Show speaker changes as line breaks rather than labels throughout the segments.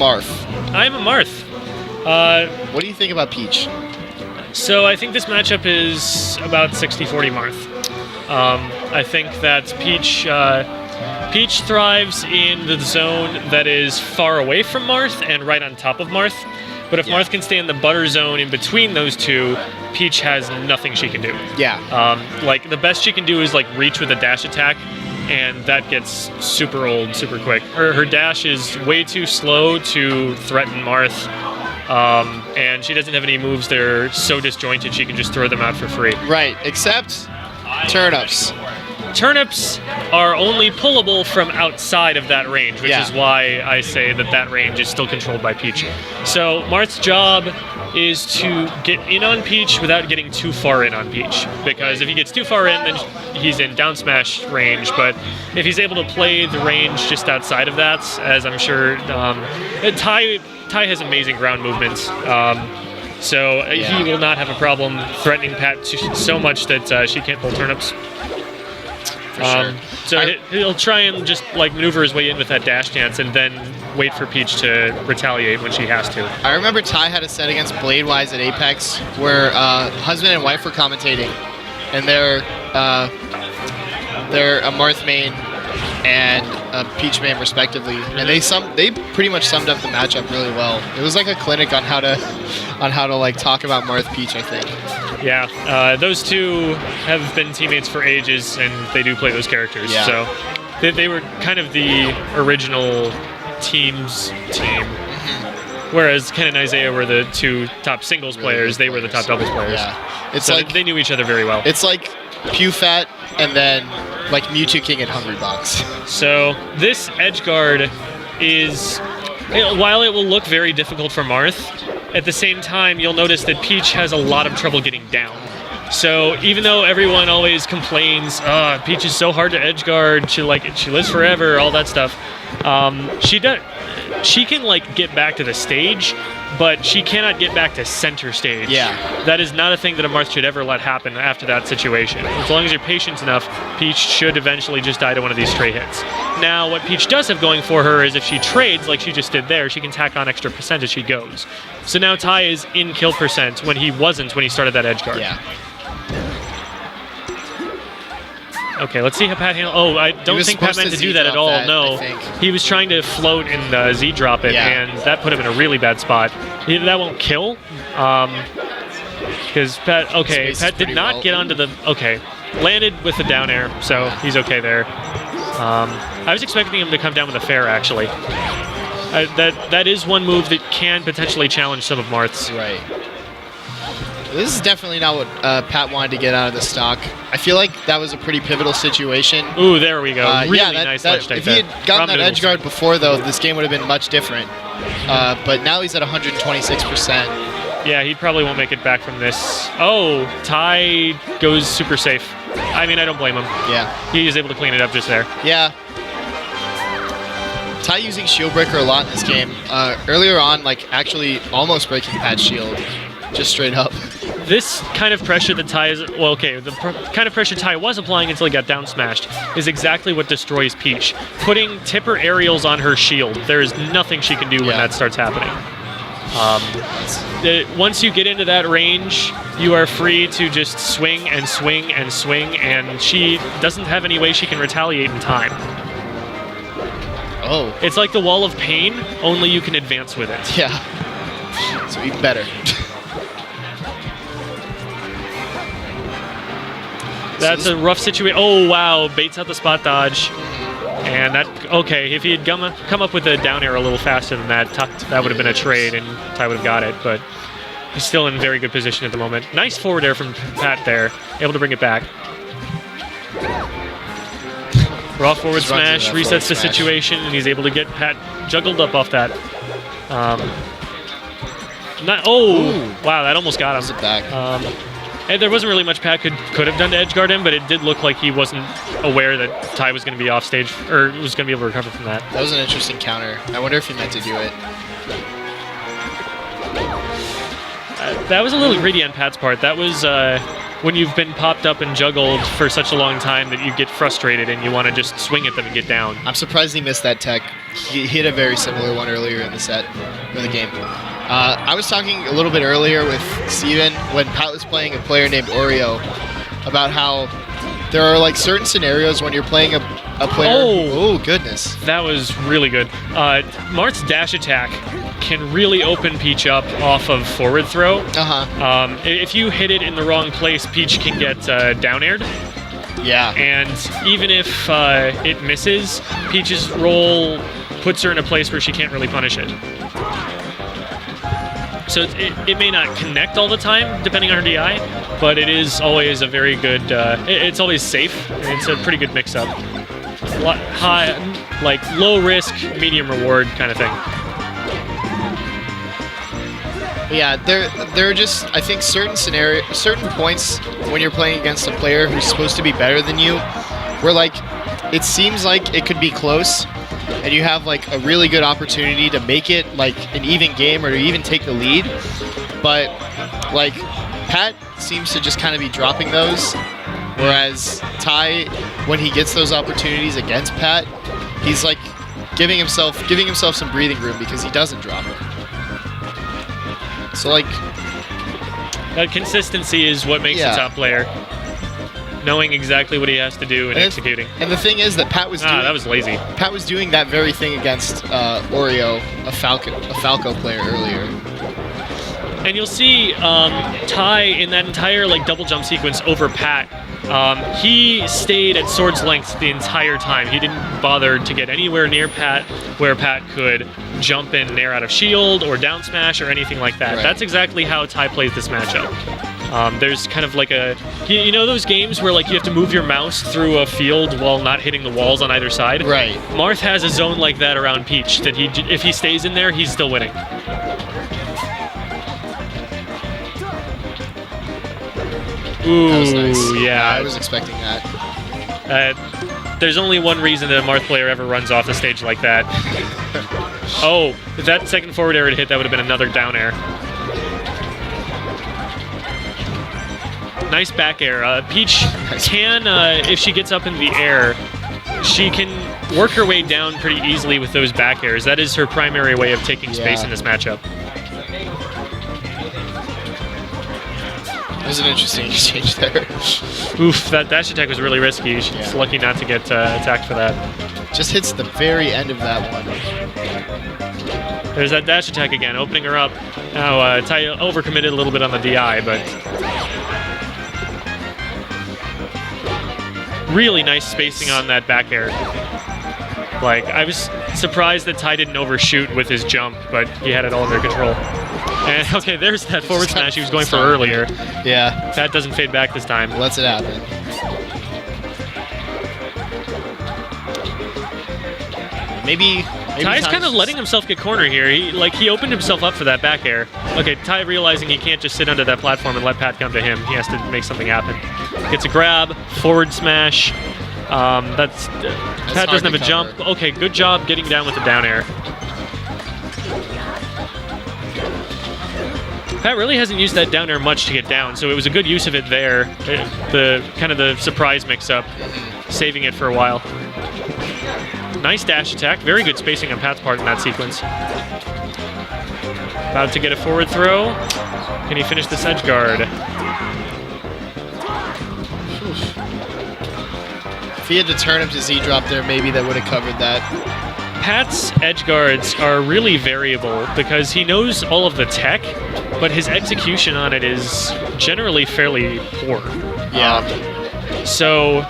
Marth?
I'm a Marth.
What do you think about Peach?
So I think this matchup is about 60-40 Marth. I think that Peach thrives in the zone that is far away from Marth and right on top of Marth. But if Marth can stay in the butter zone in between those two, Peach has nothing she can do.
Yeah.
Like, the best she can do is, like, reach with a dash attack, and that gets super old super quick. Her dash is way too slow to threaten Marth, and she doesn't have any moves that are so disjointed she can just throw them out for free.
Right, except turnips.
Turnips are only pullable from outside of that range, which is why I say that range is still controlled by Peach. So Marth's job is to get in on Peach without getting too far in on Peach, because if he gets too far in, then he's in down smash range, but if he's able to play the range just outside of that, as I'm sure Tai has amazing ground movements, so he will not have a problem threatening Pat so much that she can't pull turnips. So he'll try and just like maneuver his way in with that dash dance and then wait for Peach to retaliate when she has to.
I remember Tai had a set against Bladewise at Apex where husband and wife were commentating, and they're a Marth main and a Peach main respectively, and they pretty much summed up the matchup really well. It was like a clinic on how to like talk about Marth Peach, I think.
Yeah, those two have been teammates for ages, and they do play those characters.
Yeah.
So they were kind of the original team's team. Whereas Ken and Isaiah were the two top singles players, they were the top doubles players.
Yeah. It's
so
like
they knew each other very well.
It's like PewFat and then like Mewtwo King and Hungrybox.
So this edge guard is, while it will look very difficult for Marth, at the same time you'll notice that Peach has a lot of trouble getting down. So even though everyone always complains, Peach is so hard to edge guard, she lives forever, all that stuff, she can like get back to the stage, but she cannot get back to center stage.
Yeah.
That is not a thing that a Marth should ever let happen after that situation. As long as you're patient enough, Peach should eventually just die to one of these stray hits. Now, what Peach does have going for her is if she trades like she just did there, she can tack on extra percent as she goes. So now Tai is in kill percent when he wasn't when he started that edge guard.
Yeah.
Okay, let's see how Pat handled. Oh, I don't think Pat meant to do that at all. No, he was trying to float and Z drop it, and that put him in a really bad spot. That won't kill, because Pat. Okay, Pat did not get onto the. Okay, landed with the down air, so he's okay there. I was expecting him to come down with a fair, actually. That is one move that can potentially challenge some of Marth's.
Right. This is definitely not what Pat wanted to get out of the stock. I feel like that was a pretty pivotal situation.
Ooh, there we go. Really nice
ledge type. If he had gotten that edge guard before, though, this game would have been much different. But now he's at 126%.
Yeah, he probably won't make it back from this. Oh, Tai goes super safe. I mean, I don't blame him.
Yeah.
He is able to clean it up just there.
Yeah. Tai using Shield Breaker a lot in this game. Earlier on, like, actually almost breaking Pat's shield. Just straight up.
This kind of pressure that Tai is... Well, okay, the kind of pressure Tai was applying until he got down smashed is exactly what destroys Peach. Putting tipper aerials on her shield, there is nothing she can do when that starts happening. Once you get into that range, you are free to just swing and swing and swing, and she doesn't have any way she can retaliate in time.
Oh.
It's like the Wall of Pain, only you can advance with it.
Yeah. So even better.
That's a rough situation. Oh, wow. Baits out the spot dodge. And that, okay, if he had come up with the down air a little faster than that, that would have been a trade and Tai would have got it, but he's still in very good position at the moment. Nice forward air from Pat there, able to bring it back. Raw forward smash, resets the situation, and he's able to get Pat juggled up off that. Wow, that almost got him. And there wasn't really much Pat could have done to edgeguard him, but it did look like he wasn't aware that Tai was going to be off stage, or was going to be able to recover from that.
That was an interesting counter. I wonder if he meant to do it.
That was a little greedy on Pat's part. That was when you've been popped up and juggled for such a long time that you get frustrated and you want to just swing at them and get down.
I'm surprised he missed that tech. He hit a very similar one earlier in the set, or the game. I was talking a little bit earlier with Steven when Pat was playing a player named Oreo about how there are like certain scenarios when you're playing a player. Oh goodness.
That was really good. Marth's dash attack can really open Peach up off of forward throw. If you hit it in the wrong place, Peach can get down aired.
Yeah.
And even if it misses, Peach's roll puts her in a place where she can't really punish it. So it may not connect all the time, depending on her DI, but it is always a very good, it's always safe, and it's a pretty good mix-up. High, like low risk, medium reward kind of thing.
Yeah, there are just, I think, certain points when you're playing against a player who's supposed to be better than you, where like, it seems like it could be close, and you have like a really good opportunity to make it like an even game or to even take the lead, but like Pat seems to just kind of be dropping those, whereas Ty, when he gets those opportunities against Pat, he's like giving himself some breathing room because he doesn't drop them. So like
that consistency is what makes a top player. Knowing exactly what he has to do and executing.
And the thing is that Pat was doing...
that was lazy.
Pat was doing that very thing against Oreo, a Falco player earlier.
And you'll see Ty in that entire like double jump sequence over Pat. He stayed at sword's length the entire time. He didn't bother to get anywhere near Pat where Pat could jump in nair out of shield or down smash or anything like that.
Right.
That's exactly how Ty plays this matchup. There's kind of like you know those games where like you have to move your mouse through a field while not hitting the walls on either side?
Right.
Marth has a zone like that around Peach that if he stays in there, he's still winning. Ooh,
that was nice.
Yeah.
I was expecting that.
There's only one reason that a Marth player ever runs off the stage like that. Oh, if that second forward air had hit, that would have been another down air. Nice back air. Peach can, if she gets up in the air, she can work her way down pretty easily with those back airs. That is her primary way of taking space in this matchup.
It was an interesting exchange there.
Oof, that dash attack was really risky. She's lucky not to get attacked for that.
Just hits the very end of that one.
There's that dash attack again, opening her up. Now, Ty overcommitted a little bit on the DI, but... really nice spacing on that back air. Like, I was surprised that Ty didn't overshoot with his jump, but he had it all under control. And, okay, there's that forward smash he was going for earlier.
Yeah.
That doesn't fade back this time.
Lets it happen. Maybe
Ty's kind of letting himself get cornered here. He opened himself up for that back air. Okay, Ty realizing he can't just sit under that platform and let Pat come to him. He has to make something happen. Gets a grab, forward smash. Pat doesn't have a jump. Okay, good job getting down with the down air. Pat really hasn't used that down air much to get down, so it was a good use of it there. The kind of the surprise mix-up, saving it for a while. Nice dash attack. Very good spacing on Pat's part in that sequence. About to get a forward throw. Can he finish this edge guard?
If he had to turn him to Z-drop there, maybe that would have covered that.
Pat's edge guards are really variable because he knows all of the tech, but his execution on it is generally fairly poor.
Yeah.
So...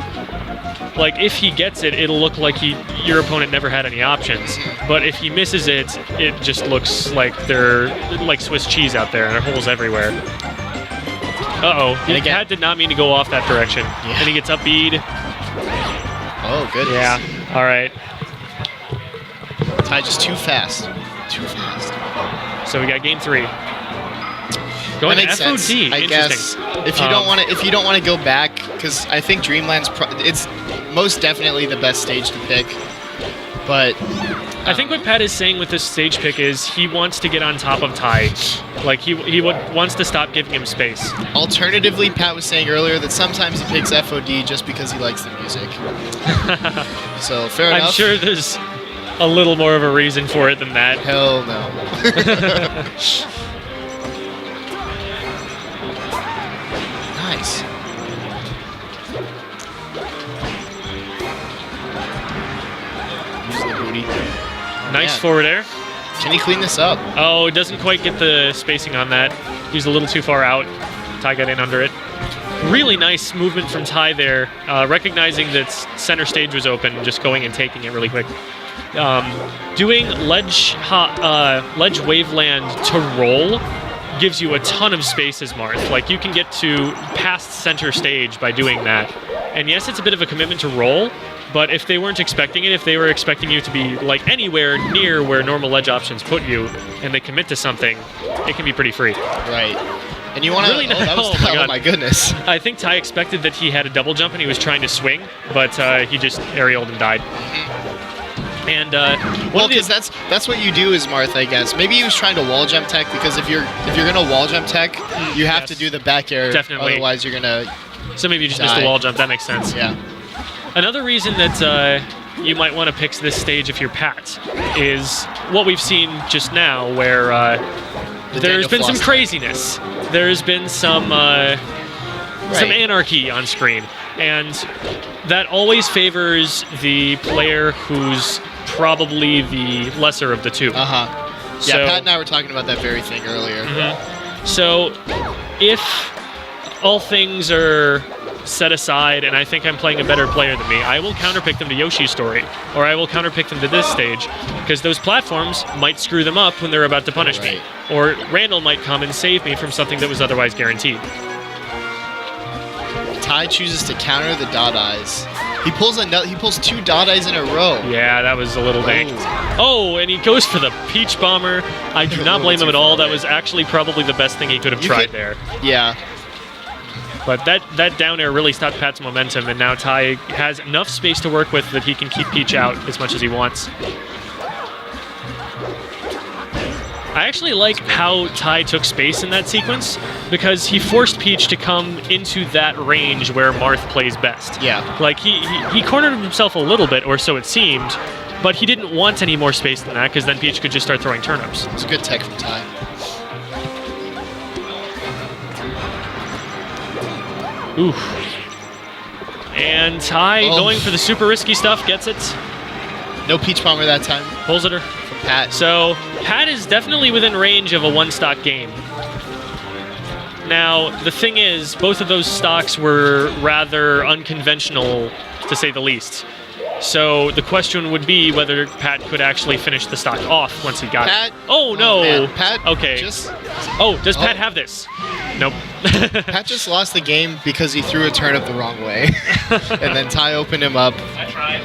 like, if he gets it, it'll look like your opponent never had any options. But if he misses it, it just looks like they're like Swiss cheese out there, and there are holes everywhere. Uh-oh. Pat did not mean to go off that direction.
Yeah.
And he gets up bead.
Oh, goodness.
Yeah. All right.
Ty just too fast. Too fast.
So we got game 3. Going to FOD.
Sense, I guess if you don't want to go back, because I think Dreamland's it's most definitely the best stage to pick. But
I think what Pat is saying with this stage pick is he wants to get on top of Ty. Like, wants to stop giving him space.
Alternatively, Pat was saying earlier that sometimes he picks FOD just because he likes the music. So, fair enough.
I'm sure there's a little more of a reason for it than that.
Hell no. Nice. Using the booty.
Nice
man.
forward air.
Can he clean this up?
Oh, it doesn't quite get the spacing on that. He was a little too far out. Ty got in under it. Really nice movement from Ty there, recognizing that center stage was open, just going and taking it really quick. Doing ledge waveland to roll gives you a ton of space as Marth. Like, you can get to past center stage by doing that. And yes, it's a bit of a commitment to roll, but if they weren't expecting it, if they were expecting you to be like anywhere near where normal ledge options put you, and they commit to something, it can be pretty free.
Right. And you want to...
Really
oh my goodness.
I think Ty expected that he had a double jump and he was trying to swing, but he just aerialed and died. And
well, because that's what you do as Marth, I guess. Maybe he was trying to wall jump tech, because if you're gonna wall jump tech, you have to do the back air.
Definitely.
Otherwise, you're gonna.
So maybe you just missed the wall jump. That makes sense.
Yeah.
Another reason that you might want to pick this stage if you're Pat is what we've seen just now, where there's been some craziness. There's been some anarchy on screen, and that always favors the player who's probably the lesser of the two.
Yeah,
So,
Pat and I were talking about that very thing earlier.
So if all things are set aside and I think I'm playing a better player than me, I will counterpick them to Yoshi's story, or I will counterpick them to this stage, because those platforms might screw them up when they're about to punish me. Or Randall might come and save me from something that was otherwise guaranteed.
Ty chooses to counter the dot eyes. He pulls two dot eyes in a row.
Yeah, that was a little danked. Oh, and he goes for the Peach Bomber. I do not blame him at all. That was actually probably the best thing he could have tried there.
Yeah.
But that down air really stopped Pat's momentum, and now Ty has enough space to work with that he can keep Peach out as much as he wants. I actually like how Ty took space in that sequence, because he forced Peach to come into that range where Marth plays best.
Yeah.
Like, he cornered himself a little bit, or so it seemed, but he didn't want any more space than that, because then Peach could just start throwing turnips.
It's a good tech from Ty.
Oof. And Ty going for the super risky stuff, gets it.
No Peach Bomber that time.
Pulls it her.
From Pat.
So Pat is definitely within range of a one-stock game. Now, the thing is, both of those stocks were rather unconventional, to say the least. So the question would be whether Pat could actually finish the stock off once he got it. Oh, no.
Man. Pat
okay. Does Pat have this? Nope.
Pat just lost the game because he threw a turnip the wrong way. And then Ty opened him up.
I tried.